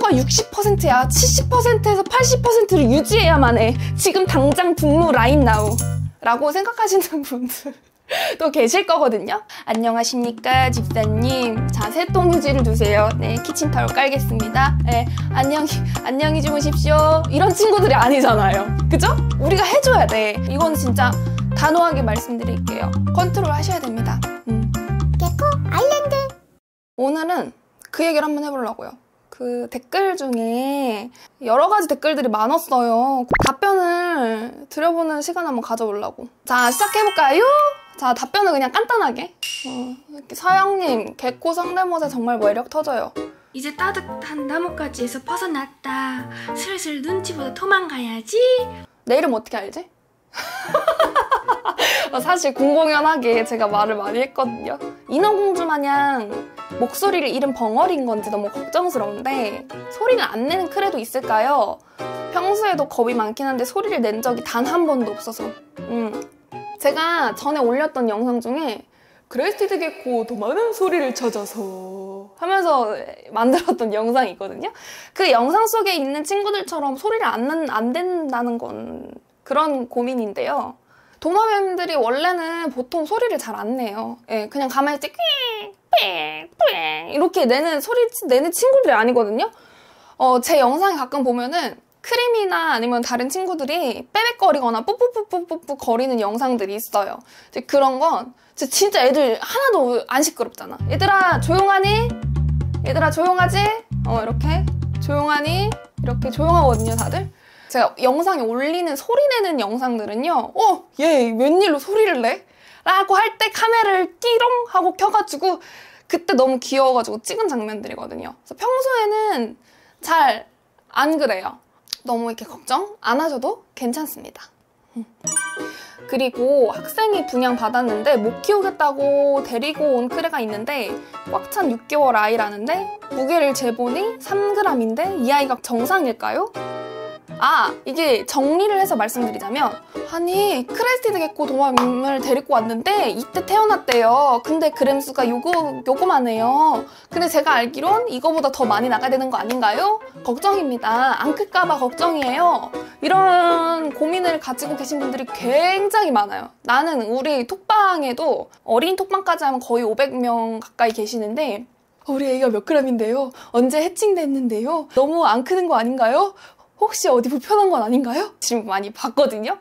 척추가 60%야. 70%에서 80%를 유지해야만 해. 지금 당장 분무 라인 나우 라고 생각하시는 분들 또 계실 거거든요. 안녕하십니까 집사님. 자, 새똥 휴지를 두세요. 네, 키친타올 깔겠습니다. 네, 안녕히 주무십시오. 이런 친구들이 아니잖아요. 그죠? 우리가 해줘야 돼. 이건 진짜 단호하게 말씀드릴게요. 컨트롤 하셔야 됩니다. 개코 아일랜드. 오늘은 그 얘기를 한번 해보려고요. 그 댓글 중에 여러 가지 댓글들이 많았어요. 답변을 드려보는 시간 한번 가져보려고. 자, 시작해볼까요? 자, 답변을 그냥 간단하게. 서영님, 개코 성대모사 정말 매력 터져요. 이제 따뜻한 나뭇가지에서 벗어났다. 슬슬 눈치 보다 도망가야지. 내 이름 어떻게 알지? 사실 공공연하게 제가 말을 많이 했거든요. 인어공주 마냥 목소리를 잃은 벙어리인 건지 너무 걱정스러운데 소리를 안 내는 크레도 있을까요? 평소에도 겁이 많긴 한데 소리를 낸 적이 단 한 번도 없어서. 제가 전에 올렸던 영상 중에 크레스티드 개코 더 많은 소리를 찾아서 하면서 만들었던 영상이 있거든요. 그 영상 속에 있는 친구들처럼 소리를 안 낸다는 건 그런 고민인데요. 도마뱀들이 원래는 보통 소리를 잘 안 내요. 예, 그냥 가만히 있을 때 꽥 이렇게 소리 내는 친구들이 아니거든요. 제 영상에 가끔 보면은 크림이나 아니면 다른 친구들이 빼빼거리거나 뿌뿌뿌뿌뿌 거리는 영상들이 있어요. 그런 건 진짜 애들 하나도 안 시끄럽잖아. 얘들아 조용하니? 얘들아 조용하지? 이렇게 조용하니? 이렇게 조용하거든요, 다들. 제가 영상에 올리는 소리 내는 영상들은요, 얘 웬일로 소리를 내? 라고 할 때 카메라를 띠롱 하고 켜가지고 그때 너무 귀여워가지고 찍은 장면들이거든요. 그래서 평소에는 잘 안 그래요. 너무 이렇게 걱정 안 하셔도 괜찮습니다. 그리고 학생이 분양받았는데 못 키우겠다고 데리고 온 크레가 있는데 꽉 찬 6개월 아이라는데 무게를 재보니 3g인데 이 아이가 정상일까요? 이게 정리를 해서 말씀드리자면, 아니 크레스티드 개코 도마뱀을 데리고 왔는데 이때 태어났대요. 근데 그램수가 요거만해요. 근데 제가 알기론 이거보다 더 많이 나가야 되는 거 아닌가요? 걱정입니다. 안 클까봐 걱정이에요. 이런 고민을 가지고 계신 분들이 굉장히 많아요. 나는 우리 톡방에도 어린 톡방까지 하면 거의 500명 가까이 계시는데, 우리 애가 몇 g인데요? 언제 해칭됐는데요? 너무 안 크는 거 아닌가요? 혹시 어디 불편한 건 아닌가요? 질문 많이 받거든요.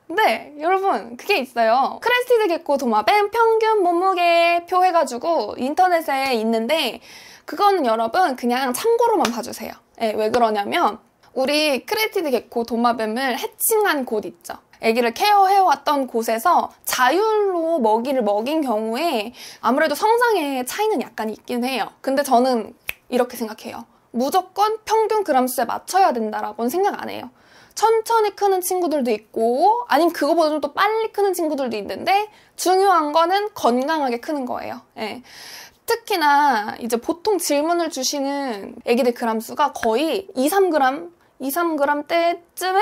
근데 여러분 그게 있어요. 크레스티드 개코 도마뱀 평균 몸무게 표 해가지고 인터넷에 있는데 그거는 여러분 그냥 참고로만 봐주세요. 왜 그러냐면 우리 크레스티드 개코 도마뱀을 해칭한 곳 있죠. 아기를 케어해왔던 곳에서 자율로 먹이를 먹인 경우에 아무래도 성장의 차이는 약간 있긴 해요. 근데 저는 이렇게 생각해요. 무조건 평균 그램수에 맞춰야 된다라고는 생각 안 해요. 천천히 크는 친구들도 있고 아니면 그거보다 좀 더 빨리 크는 친구들도 있는데 중요한 거는 건강하게 크는 거예요. 예. 특히나 이제 보통 질문을 주시는 애기들 그램수가 거의 2-3g 대쯤에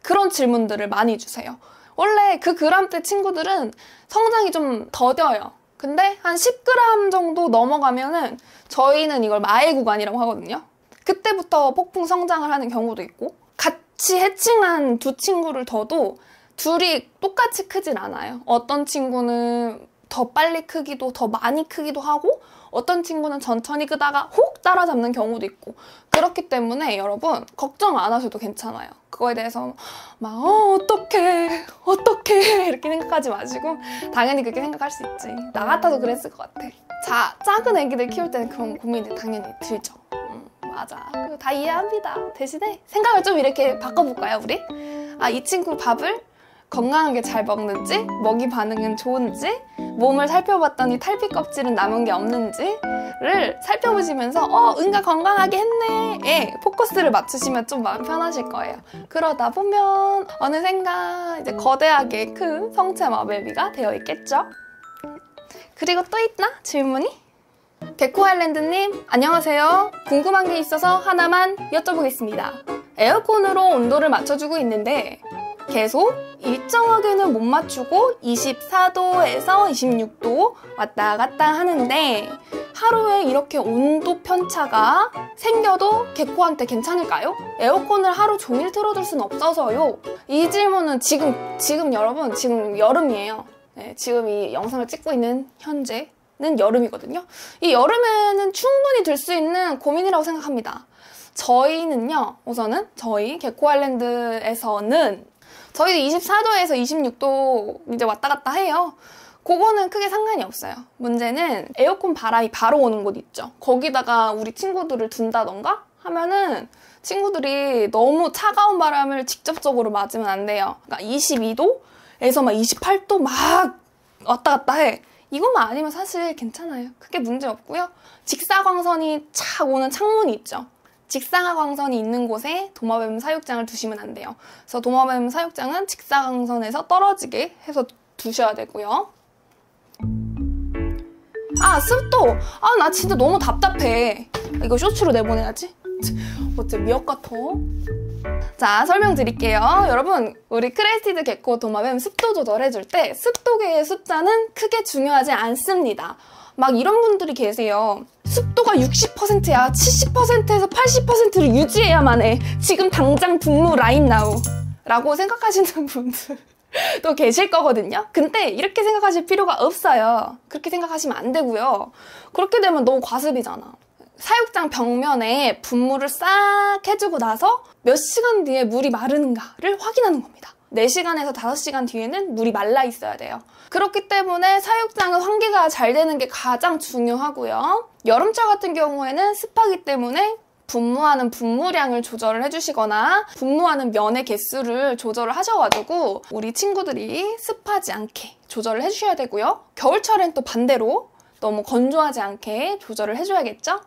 그런 질문들을 많이 주세요. 원래 그 그램대 친구들은 성장이 좀 더뎌요. 근데 한 10g 정도 넘어가면은 저희는 이걸 마의 구간이라고 하거든요. 그때부터 폭풍 성장을 하는 경우도 있고, 같이 해칭한 두 친구를 둬도 둘이 똑같이 크진 않아요. 어떤 친구는 더 빨리 크기도 더 많이 크기도 하고 어떤 친구는 천천히 크다가 훅 따라잡는 경우도 있고, 그렇기 때문에 여러분 걱정 안 하셔도 괜찮아요. 그거에 대해서 막 어떡해 이렇게 생각하지 마시고 당연히 그렇게 생각할 수 있지. 나 같아도 그랬을 것 같아. 자, 작은 애기들 키울 때는 그런 고민이 당연히 들죠. 맞아. 그거 다 이해합니다. 대신에 생각을 좀 이렇게 바꿔볼까요, 우리? 이 친구 밥을 건강하게 잘 먹는지, 먹이 반응은 좋은지, 몸을 살펴봤더니 탈피 껍질은 남은 게 없는지를 살펴보시면서 응가 건강하게 했네 포커스를 맞추시면 좀 마음 편하실 거예요. 그러다 보면 어느샌가 이제 거대하게 큰 성체 마벨비가 되어 있겠죠. 그리고 또 있나? 질문이? 개코 아일랜드님 안녕하세요. 궁금한 게 있어서 하나만 여쭤보겠습니다. 에어컨으로 온도를 맞춰주고 있는데 계속 일정하게는 못 맞추고 24도에서 26도 왔다 갔다 하는데 하루에 이렇게 온도 편차가 생겨도 개코한테 괜찮을까요? 에어컨을 하루 종일 틀어둘 수는 없어서요. 이 질문은 지금 여러분 지금 여름이에요. 네, 지금 이 영상을 찍고 있는 현재는 여름이거든요. 이 여름에는 충분히 들 수 있는 고민이라고 생각합니다. 저희는요, 우선은 저희 개코 아일랜드에서는 저희도 24도에서 26도 이제 왔다 갔다 해요. 그거는 크게 상관이 없어요. 문제는 에어컨 바람이 바로 오는 곳 있죠. 거기다가 우리 친구들을 둔다던가 하면은 친구들이 너무 차가운 바람을 직접적으로 맞으면 안 돼요. 그러니까 22도에서 막 28도 막 왔다 갔다 해. 이것만 아니면 사실 괜찮아요. 크게 문제 없고요. 직사광선이 착 오는 창문이 있죠. 직사광선이 있는 곳에 도마뱀 사육장을 두시면 안 돼요. 그래서 도마뱀 사육장은 직사광선에서 떨어지게 해서 두셔야 되고요. 아, 습도! 아, 나 진짜 너무 답답해. 이거 쇼츠로 내보내야지. 어째 미역 같아. 자, 설명드릴게요. 여러분, 우리 크레스티드 개코 도마뱀 습도 조절해줄 때 습도계의 숫자는 크게 중요하지 않습니다. 막 이런 분들이 계세요. 습도가 60%야. 70%에서 80%를 유지해야만 해. 지금 당장 분무 라인 나우. 라고 생각하시는 분들 또 계실 거거든요. 근데 이렇게 생각하실 필요가 없어요. 그렇게 생각하시면 안 되고요. 그렇게 되면 너무 과습이잖아. 사육장 벽면에 분무를 싹 해주고 나서 몇 시간 뒤에 물이 마르는가를 확인하는 겁니다. 4시간에서 5시간 뒤에는 물이 말라 있어야 돼요. 그렇기 때문에 사육장은 환기가 잘 되는 게 가장 중요하고요. 여름철 같은 경우에는 습하기 때문에 분무하는 분무량을 조절을 해주시거나 분무하는 면의 개수를 조절을 하셔가지고 우리 친구들이 습하지 않게 조절을 해주셔야 되고요. 겨울철엔 또 반대로 너무 건조하지 않게 조절을 해줘야겠죠?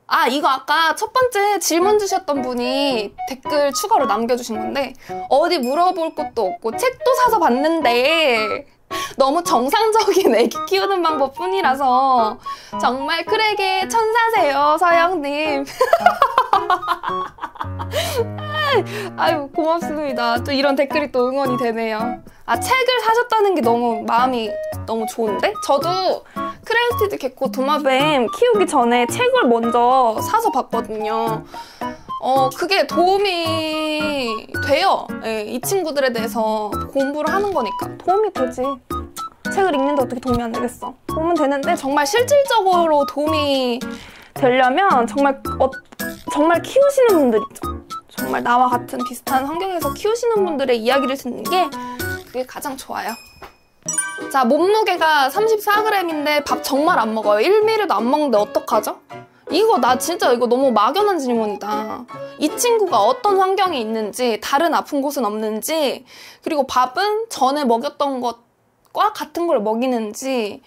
아, 이거 아까 첫 번째 질문 주셨던 분이 댓글 추가로 남겨주신 건데 어디 물어볼 것도 없고 책도 사서 봤는데 너무 정상적인 애기 키우는 방법 뿐이라서 정말 크랙의 천사세요, 서영님. 아유, 고맙습니다. 또 이런 댓글이 또 응원이 되네요. 아, 책을 사셨다는 게 너무 마음이 너무 좋은데? 저도 크레이티드 개코 도마뱀 키우기 전에 책을 먼저 사서 봤거든요. 그게 도움이 돼요. 예, 이 친구들에 대해서 공부를 하는 거니까. 도움이 되지. 책을 읽는데 어떻게 도움이 안 되겠어. 도움은 되는데 정말 실질적으로 도움이 되려면 정말 키우시는 분들 있죠. 정말 나와 같은 비슷한 환경에서 키우시는 분들의 이야기를 듣는 게 그게 가장 좋아요. 자, 몸무게가 34g인데 밥 정말 안 먹어요. 1mm도 안 먹는데 어떡하죠? 나 진짜 이거 너무 막연한 질문이다. 이 친구가 어떤 환경에 있는지, 다른 아픈 곳은 없는지, 그리고 밥은 전에 먹였던 것과 같은 걸 먹이는지,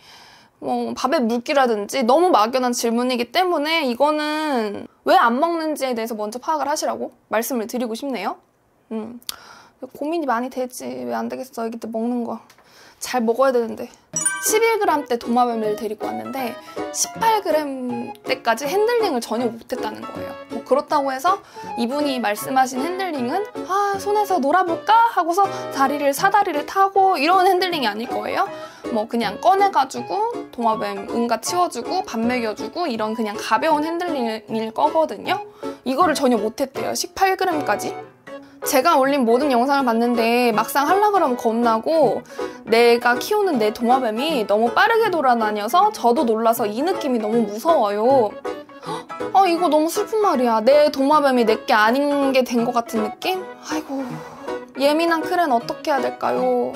밥의 물기라든지 너무 막연한 질문이기 때문에 이거는 왜 안 먹는지에 대해서 먼저 파악을 하시라고 말씀을 드리고 싶네요. 고민이 많이 되지. 왜 안 되겠어, 애기들 먹는 거. 잘 먹어야 되는데. 11g대 도마뱀을 데리고 왔는데 18g 때까지 핸들링을 전혀 못했다는 거예요. 그렇다고 해서 이분이 말씀하신 핸들링은 손에서 놀아볼까? 하고서 사다리를 타고 이런 핸들링이 아닐 거예요. 그냥 꺼내가지고 도마뱀 응가 치워주고 밥 먹여주고 이런 그냥 가벼운 핸들링일 거거든요. 이거를 전혀 못했대요. 18g까지. 제가 올린 모든 영상을 봤는데 막상 하려고 그러면 겁나고 내가 키우는 내 도마뱀이 너무 빠르게 돌아다녀서 저도 놀라서 이 느낌이 너무 무서워요. 이거 너무 슬픈 말이야. 내 도마뱀이 내게 아닌 게 된 것 같은 느낌? 아이고, 예민한 크레는 어떻게 해야 될까요?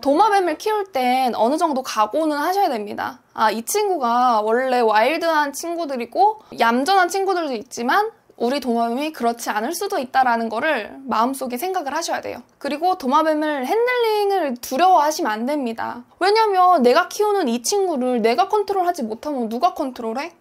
도마뱀을 키울 땐 어느 정도 각오는 하셔야 됩니다. 이 친구가 원래 와일드한 친구들이고 얌전한 친구들도 있지만 우리 도마뱀이 그렇지 않을 수도 있다라는 거를 마음속에 생각을 하셔야 돼요. 그리고 도마뱀을 핸들링을 두려워하시면 안 됩니다. 왜냐면 내가 키우는 이 친구를 내가 컨트롤하지 못하면 누가 컨트롤해?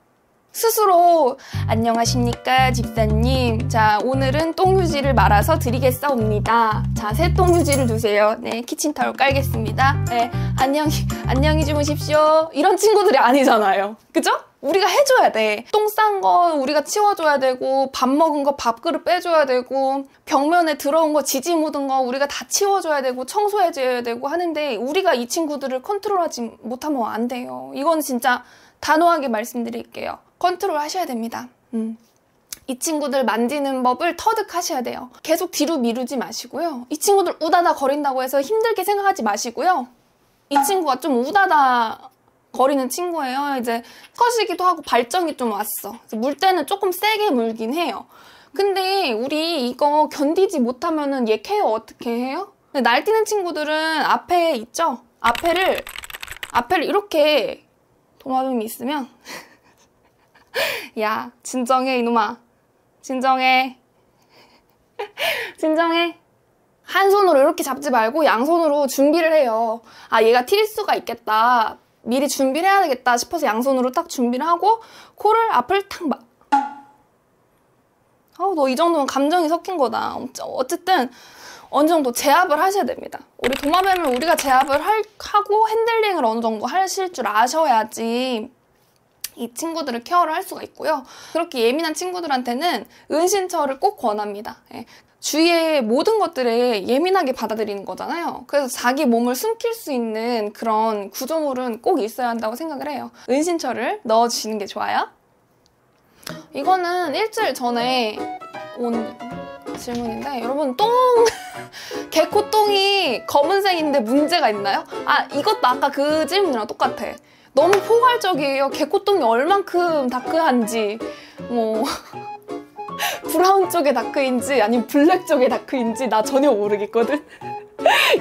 스스로 안녕하십니까 집사님, 자 오늘은 똥유지를 말아서 드리겠사옵니다. 자 새 똥유지를 두세요. 네 키친타올 깔겠습니다. 네 안녕히 주무십시오. 이런 친구들이 아니잖아요. 그죠? 우리가 해줘야 돼. 똥 싼 거 우리가 치워줘야 되고, 밥 먹은 거 밥그릇 빼줘야 되고, 벽면에 들어온 거 지지 묻은 거 우리가 다 치워줘야 되고 청소해줘야 되고 하는데, 우리가 이 친구들을 컨트롤하지 못하면 안 돼요. 이건 진짜 단호하게 말씀드릴게요. 컨트롤 하셔야 됩니다. 이 친구들 만지는 법을 터득하셔야 돼요. 계속 뒤로 미루지 마시고요. 이 친구들 우다다 거린다고 해서 힘들게 생각하지 마시고요. 이 친구가 좀 우다다 거리는 친구예요. 이제 컷이기도 하고 발정이 좀 왔어. 물 때는 조금 세게 물긴 해요. 근데 우리 이거 견디지 못하면은 얘 케어 어떻게 해요? 날뛰는 친구들은 앞에 있죠? 앞에를 이렇게 도마뱀이 있으면 야 진정해 이놈아, 진정해 한 손으로 이렇게 잡지 말고 양손으로 준비를 해요. 아 얘가 튈 수가 있겠다, 미리 준비를 해야 되겠다 싶어서 양손으로 딱 준비를 하고 코를 앞을 탁 막. 너 이 정도면 감정이 섞인 거다. 어쨌든 어느 정도 제압을 하셔야 됩니다. 우리 도마뱀을 우리가 제압을 하고 핸들링을 어느 정도 하실 줄 아셔야지 이 친구들을 케어를 할 수가 있고요. 그렇게 예민한 친구들한테는 은신처를 꼭 권합니다. 주위의 모든 것들을 예민하게 받아들이는 거잖아요. 그래서 자기 몸을 숨길 수 있는 그런 구조물은 꼭 있어야 한다고 생각을 해요. 은신처를 넣어주시는 게 좋아요. 이거는 일주일 전에 온 질문인데, 여러분 개코 똥이 검은색인데 문제가 있나요? 이것도 아까 그 질문이랑 똑같아. 너무 포괄적이에요. 개코똥이 얼만큼 다크한지, 브라운 쪽의 다크인지 아니면 블랙 쪽의 다크인지 나 전혀 모르겠거든.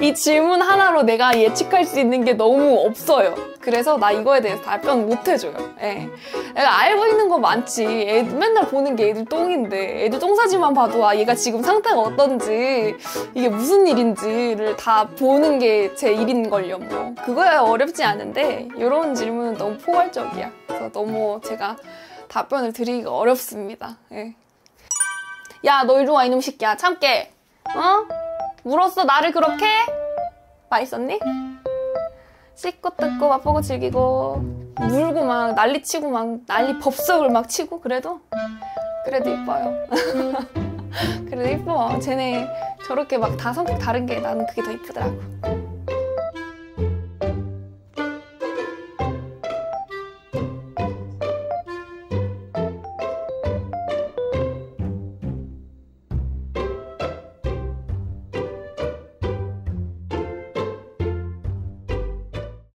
이 질문 하나로 내가 예측할 수 있는 게 너무 없어요. 그래서 나 이거에 대해서 답변 못 해줘요. 내가 알고 있는 거 많지. 맨날 보는 게 애들 똥인데, 애들 똥사진만 봐도 얘가 지금 상태가 어떤지, 이게 무슨 일인지를 다 보는 게 제 일인걸요. 그거야 어렵지 않은데 이런 질문은 너무 포괄적이야. 그래서 너무 제가 답변을 드리기가 어렵습니다. 야 너 이리 와 이놈 새끼야, 참깨. 물었어 나를 그렇게? 맛있었니? 씻고 뜯고 맛보고 즐기고 물고 막 난리치고 막 난리 법석을 막 치고, 그래도 이뻐요. 그래도 이뻐. 쟤네 저렇게 막 다 성격 다른 게 나는 그게 더 이쁘더라고.